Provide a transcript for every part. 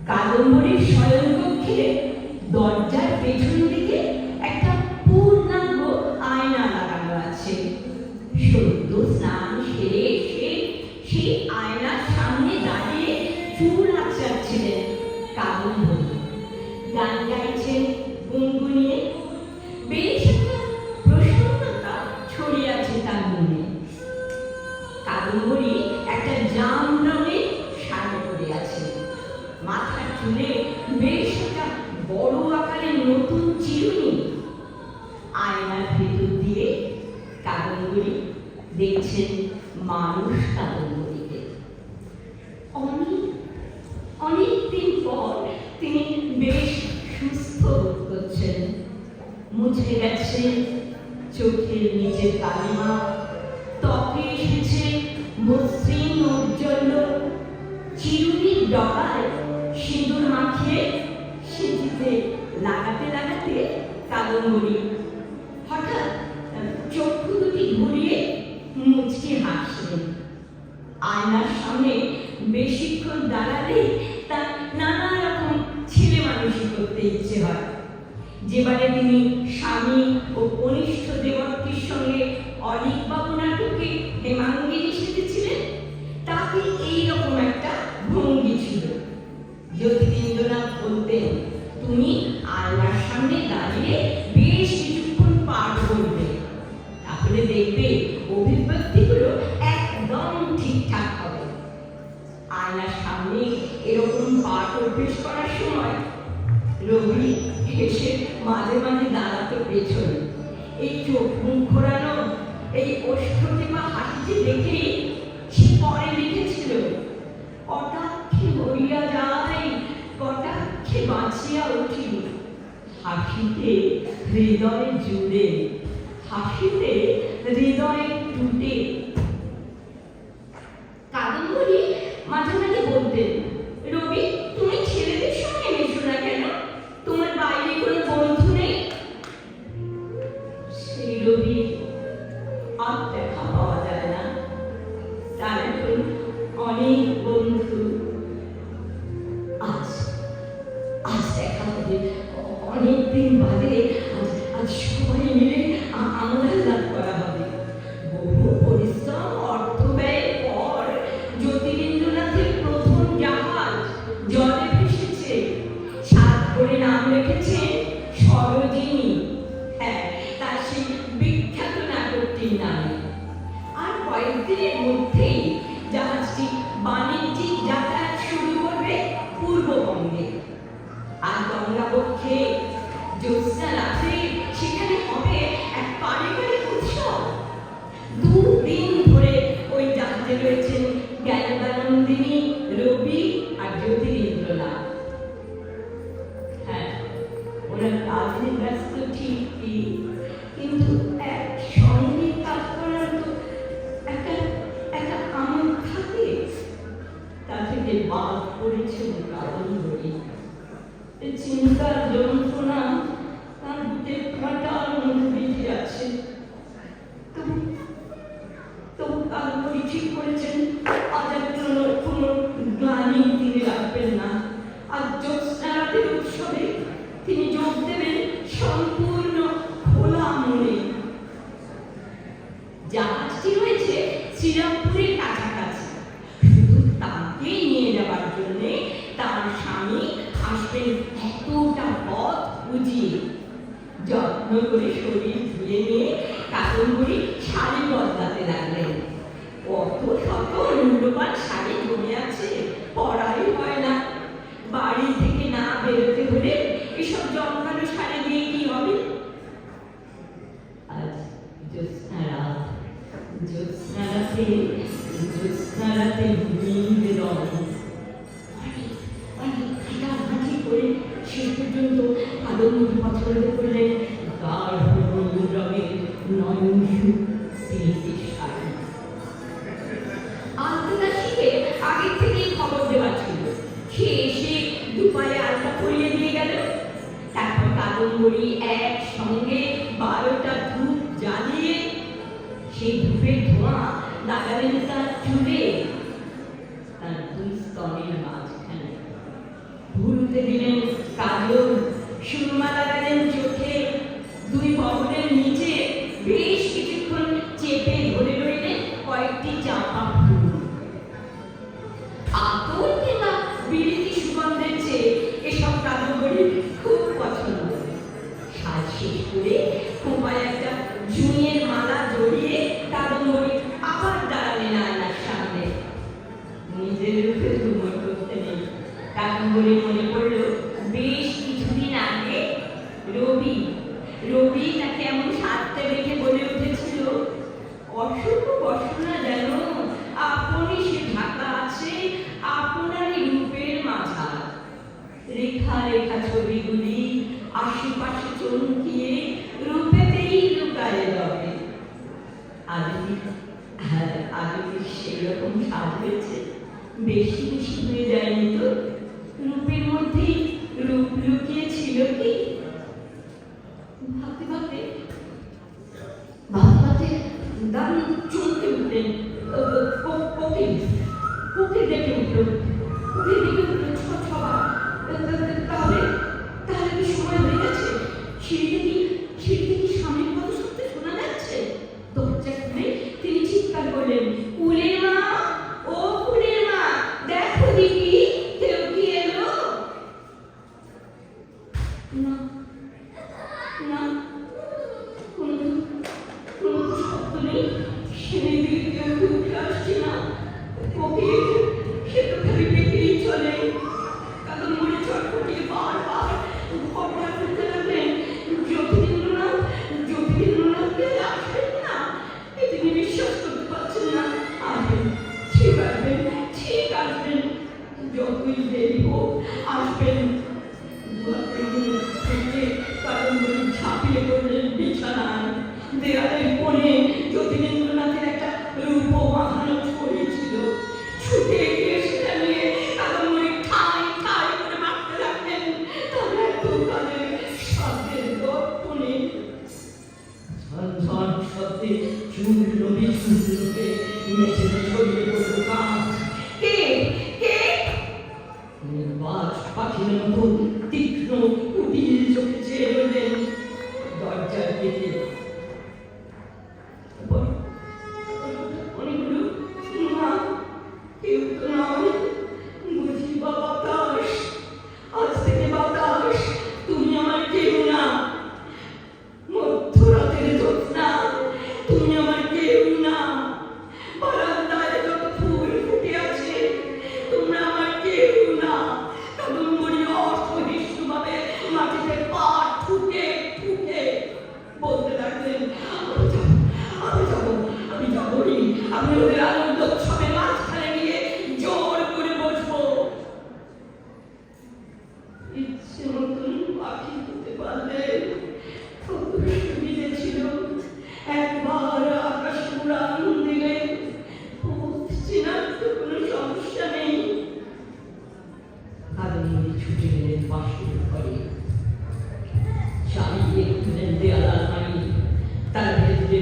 কাদম্বরীর শয়নকক্ষে দরজার পেছন দিকে একটা পূর্ণাঙ্গ আয়না লাগানো আছে। সদ্য স্নান সেরে এসে সেই আয়নার সামনে দাঁড়িয়ে চুল আঁচড়াচ্ছিলেন কাদম্বরী। গান গাইছেন গুনগুনিয়ে। বেশ একটা প্রসন্নতা ছড়িয়ে আছে তার মনে। কাদম্বরী একটা জাম রঙের শাড়ি পরে আছে। মাথার চুলে বেশ একটা বড় আকারের নতুন চিরুনি। আয়নার ভেতর দিয়ে কাদম্বরী দেখছেন মানুষ কাদম্বরীকে। অনেকদিন পর তিনি বেশ সুস্থ বোধ করছেন। মুছে গেছে চোখের নিচের কালিমা, ত্বকে এসেছে মসৃণ ঔজ্জ্বল্য। চিরুনির ডগায় সিঁদুর মাখিয়ে সিঁথিতে লাগাতে লাগাতে কাদম্বরী হঠাৎ চক্ষু দুটি ঘুরিয়ে মুচকি হাসলেন। আয়নার সামনে বেশিক্ষণ দাঁড়ালে তার নানা রকম ছেলে মানুষই করতে ইচ্ছে হয়। যেবারে তিনি স্বামী ও কনিষ্ঠ দেবর্তীর সঙ্গে অলিকবাবু নাটকে হেমাঙ্গিনী সেজেছিলেন, তাতে এইরকম একটা ভঙ্গি ছিল। জ্যোতিরিন্দ্রনাথ বলতেন, তুমি আয়নার সামনে দাঁড়িয়ে বেশ কিছুক্ষণ পাঠ করবে, তাহলে দেখবে অভিব্যক্তিগুলো একদম ঠিকঠাক হবে। আয়নার সামনে এরকম পাঠ অভ্যেস করার সময় রবি এসে মাঝে মাঝে দাঁড়াতো পেছনে। এই চোখ মুখ ঘোরানো, এই ওষ্ঠদেবা হাসিটি দেখেই সে পরে লিখেছিল, কটাক্ষে হইয়া যায়, কটাক্ষে বাঁচিয়া উঠি, হাসিতে হৃদয় জুড়ে, হাসিতে হৃদয় টুটে। কাদম্বরী মাঝে মাঝে বলতেন, রবি তুমি ছেলেদের সঙ্গে মেশো না কেন? তোমার বাইরে কোনো বন্ধু নেই? সেই রবি আর দেখা পাওয়া যায় না। তার এখন অনেক বন্ধু। আজ দেখা হবে, অনেকদিন বাদে আজ সবাই মিলে আনন্দ লাভ করা হবে। বহু পরিশ্রম অর্থ ব্যয়ের পর জ্যোতিরিন্দ্রনাথের প্রথম জাহাজ জলে ভেসেছে। সাত করে নাম রেখেছেন সরোজিনী, হ্যাঁ, তার সেই বিখ্যাত নাটকটির নামে। আর কয়েকদিনের মধ্যেই জাহাজটি বাণিজ্যিক যাতায়াত শুরু করবে পূর্ববঙ্গে। আর গঙ্গাবক্ষে জ্যোৎস্না রাতে সেখানে হবে এক পারিবারিক উৎসব। 2 দিন ধরে ওই জাহাজে রয়েছেন জ্ঞানদানন্দিনী, রবি আর জ্যোতিরিন্দ্রনাথ। হ্যাঁ, ওরা কাজে ব্যস্ত ঠিকই, কিন্তু একসঙ্গে কাজ করার তো একটা আনন্দ থাকে। তা থেকে বাদ পড়েছেন কাদম্বরী। চিন্তার যন্ত্রণা তার বুকে কাঁটার মধ্যে বেঁধে আছে। তবু কাদম্বরী ঠিক করেছেন, আজ জন্য কোনো গ্লানি তিনি রাখবেন না। আর জ্যোৎস্না রাতের উৎসবে তিনি যোগ দেবেন সম্পূর্ণ খোলা মনে। জাহাজটি রয়েছে শ্রীরামপুরের কাছাকাছি। শুধু তাকেই নিয়ে যাবার জন্য তার স্বামী আসবেন এতটা পথ বুঝিয়ে। যত্ন করে শরীর ধুয়ে নিয়ে কাদম্বরী শাড়ি বদলাতে লাগলেন। কত শত মূল্যবান শাড়ি জমে আছে, পরাই হয় না। বাড়ি থেকে না বেরোতে হলে এসব জমকানো শাড়ি দিয়ে কি হবে? আজ জ্যোৎস্না রাতে নীল রং হাঁটাহাঁটি করে শেষ পর্যন্ত কাদম্বরী পছন্দ করলেন গাঢ় নীল রঙের নয়নসু সিল্কের শাড়ি। আলতাদাসীকে আগে থেকেই খবর দেওয়া ছিল। সে এসে দুপায়ে আলতা পরিয়ে দিয়ে গেল। তারপর কাদম্বরী একসঙ্গে 12টা ধূপ জ্বালিয়ে সেই ধূপের ধোঁয়া লাগালেন তার চুলে, তার 2 স্তনের মাঝখানে। সুরমা লাগালেন চোখে, দুই বগলের নিচে বেশ কিছুক্ষণ চেপে ধরে রইলেন কয়েকটি চাপা ফুল। আতর কিংবা বিলিতি সুগন্ধের চেয়ে এসব কাদম্বরীর খুব পছন্দ। সাজ শেষ করে খোঁপায় একটা জুঁইয়ের মালা জড়িয়ে কাদম্বরী আবার দাঁড়ালেন আয়নার সামনে। নিজের রূপে ঝুমর করতে নেই। কাদম্বরীর মনে পড়ল বেশ কিছুদিন আগে রবি তাকে এমন সাজতে দেখে বলে উঠেছিল, অশুভ বসনা যেন আপনি সে ঢাকা আছে আপনারই রূপের মাঝার। রেখা রেখা ছবিগুলি আশেপাশে চমকিয়ে রূপেতেই লুকায়ে যাবে। আগে কি সেই রকম সাজ হয়েছে? বেশি বেশি হয়ে যায়নি তো? রূপের মধ্যেই রূপ লুকিয়ে ছিল কি? ভাবতে ভাবতে দারুণ চমকে উঠলেন। কোকিল ডেকে উঠল। তাহলে কি সময় হয়ে গেছে? সিঁড়িতে কি স্বামীর কথা শুনতে শোনা যাচ্ছে? দরজা খুলে তিনি চিৎকার করলেন, কুলের মা, ও কুলের মা, দেখো দিদি, কেউ কি এলো? না, কোনো শব্দ নেই। সিঁড়ি দিয়ে কেউ উঠে আসছে না। কোকিল সে তো খালি ডেকেই চলে। কাদম্বরী চটপটিয়ে বারবার ঘটনা করতে লাগলেন, জ্যোতিরিন্দ্রনাথকে আসবেন না। তিনি বিশ্বাস করতে পারছেন না। আসবেন, ঠিক আসবেন, যতই দেরি হোক আসবেন। কাদম্বরী ঝাঁপিয়ে পড়লেন বিছানায়। দেয়ালের কোণে জ্যোতিরিন্দ্রনাথের একটা রূপ বাঁধানো ছড়ি ছিল। ছুটে গিয়ে সেটা নিয়ে কাদম্বরী ঠাই করে মারতে লাগলেন। তবে এত কাজের শব্দের দর্পণে ঝনঝন শব্দে চূর্ণ বিচূর্ণ রূপে মেঝেতে ছড়িয়ে পড়ল কাঁচ। কে নির্বাচ পাখির মতো তীক্ষ্ণ কুটিল চোখে চেয়ে রইলেন দরজার দিকে। অনেকগুলো না, কেউ তো নয়, বুঝি বাতাস। আজ থেকে বাতাস, তুমি আমার কেউ না। মধ্যরাতের জ্যোৎস্না, তুমি আমার কেউ না। বারান্দায় যত ফুল ফুটে আছে, তোমরা আমার কেউ না। কাদম্বরী অসহিষ্ণুভাবে মাটিতে পা ঠুকে বলতে লাগলেন, আমি যাবই। আমি ওদের আনন্দ উৎসবের মাঝখানে গিয়ে জোর করে বসবো। ইচ্ছে মতন পাখি হতে পারলে কত সুবিধে ছিল। একবার আকাশে উড়ান দিলে পথ চেনার তো কোনো সমস্যা নেই। কাদম্বরী ছুটে গেলেন পাশের ঘরে। চালিয়ে খুললেন দেয়াল আলমারি। তার ভেতরে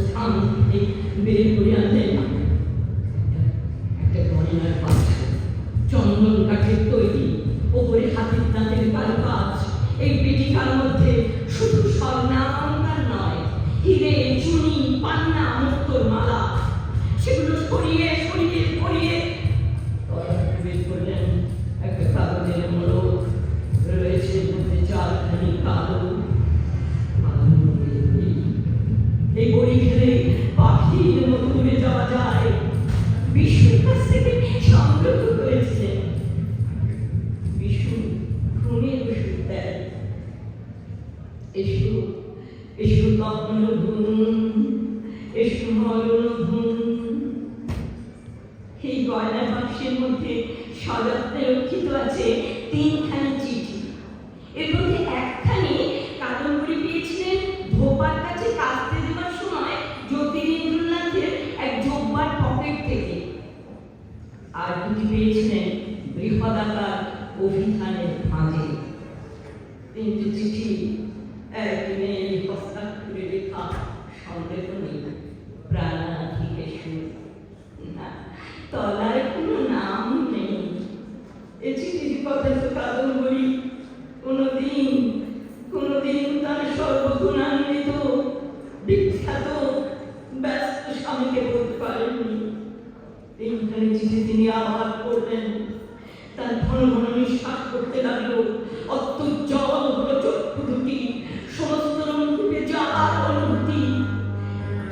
স্থান থেকে বের করে আনলেন একটা গয়নার পাত্র, চন্দন কাঠের তৈরি, ওপরে হাতের দাঁতের কারুকাজ। এই পেটিকার মধ্যে শুধু স্বর্ণালঙ্কার নয়, হিরে, চুনি, পান্না, মুক্তোর মালা। সেগুলো সরিয়ে বের করলেন একটা কাগজের মোড়ক। রয়েছে মধ্যে চারখানি কালো। এই বই খেলে পাখির মতো উড়ে যাওয়া যায়। বিষ্ণুর কাছ থেকে সংগ্রহ করেছিলেন। বিষ্ণু ঘুমের ওষুধ দেয়। এসো কখনো ঘুম, এসো মরণ ঘুম। এই গয়নার বাক্সের মধ্যে সযত্নে রক্ষিত আছে 3খানি চিঠি। এর মধ্যে একখানি কাদম্বরী পেয়েছিলেন ধোপার কাছে কাঁদতে দেওয়ার সময় জ্যোতিরিন্দ্রনাথের এক জব্বার পকেট থেকে। আর দুটি পেয়েছিলেন বৃহদাকার অভিধানের ভাঁজে। 3টি চিঠি, এক মেয়ে হস্তাক্ষরে লেখা, সন্দেহ নেই প্রাণাধিকেশু। না, তলায় কোনো নাম নেই। এ চিঠির কথা তো কাদম্বরী কোনোদিন কোনোদিন তার সর্বগুণান্বিত বিখ্যাত ব্যস্ত স্বামীকে বলতে পারেননি। এইখানে চিঠি তিনি আবার পড়লেন। তার ঘন ঘন নিঃশ্বাস করতে লাগলো। অত্যুজ্জ্বল হলো চক্ষু দুটি, সমস্ত রঙে যার অনুভূতি।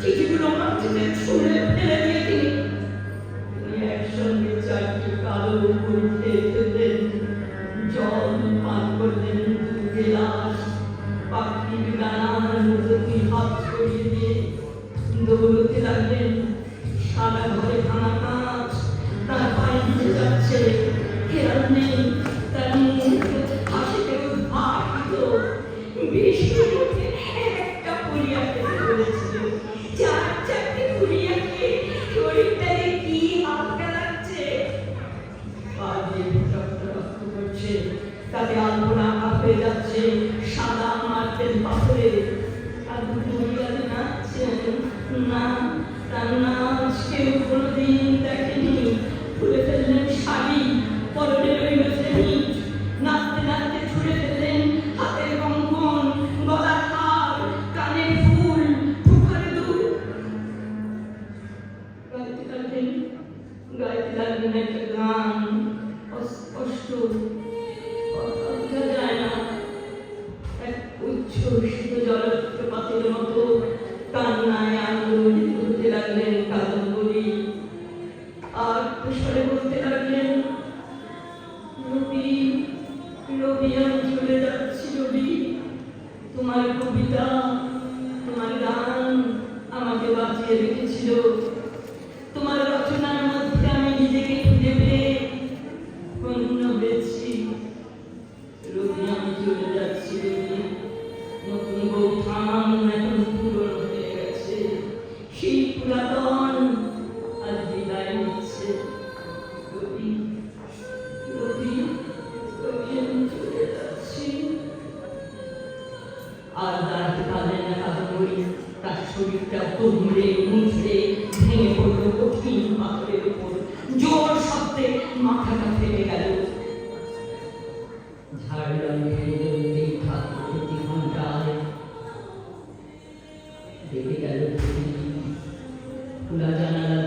চিঠিগুলো মাটিতে ছুঁড়ে ফেলে দিয়ে তিনি একসঙ্গে চারটি কালো করে ফেললেন। জল পান করলেন 2 গেলাস। পাখির ডানার মধ্যে 2 হাত ছড়িয়ে দিয়ে দৌড়তে লাগলেন। সারা ঘরে ভাঙা কাঁচ তার পায়ে ভিজে যাচ্ছে। খেয়াল নেই তার মুখ হাসিতে উদ্ভাসিত। বৃষ্টির মধ্যে একটা পুরিয়া খেতে বলেছিল। 4 পুরিয়াকে শরীরটাকে কি হালকা লাগছে। পা দিয়ে রক্ত রক্ত করছে। তাতে আলপনা আঁকা হয়ে যাচ্ছে সাদা মার্বেল পাথরে। আর পুরিয়াতে নাচছেন। না, তার নাচ কেউ কোনোদিন দেখেনি। খুলে ফেললেন শাড়ি, পরনে রইল সেমিজ। নাচতে নাচতে ছুঁড়ে ফেললেন হাতের কঙ্কন, গলার হার, কানের ফুল, মুখের দুল। গাইতে লাগলেন একটা গান, অস্পষ্ট, কথা বোঝা যায় না। এক উচ্ছ্বসিত জলপ্রপাতের মতো কান্নায় আন্দোলন করতে লাগলেন কাদম্বরী। আর প্রসারে বলতে লাগলেন, রবি, রবি, আমি চলে যাচ্ছি রবি। তোমার কবিতা, তোমার গান আমাকে বাঁচিয়ে রেখেছিল। তোমার রচনার মধ্যে আমি নিজেকে খুঁজে পেয়ে ধন্য হয়েছি। রবি, আমি চলে যাচ্ছি রবি। নতুন বৌঠান এখন পুরনো হয়ে গেছে। সেই পুরাতন আজ বিদায় নিচ্ছে। রবি, রবি, রবি, আমি চলে যাচ্ছি। আর দাঁড়াতে পারলেন না কাদম্বরী। তার শরীরটা দুমড়ে মুচড়ে ভেঙে পড়লো কঠিন পাথরের উপর। জোর শব্দে মাথাটা ফেটে গেল। ঝাড়লাম প্রতি ঘন্টায় দেখে গেল খোলা জানালা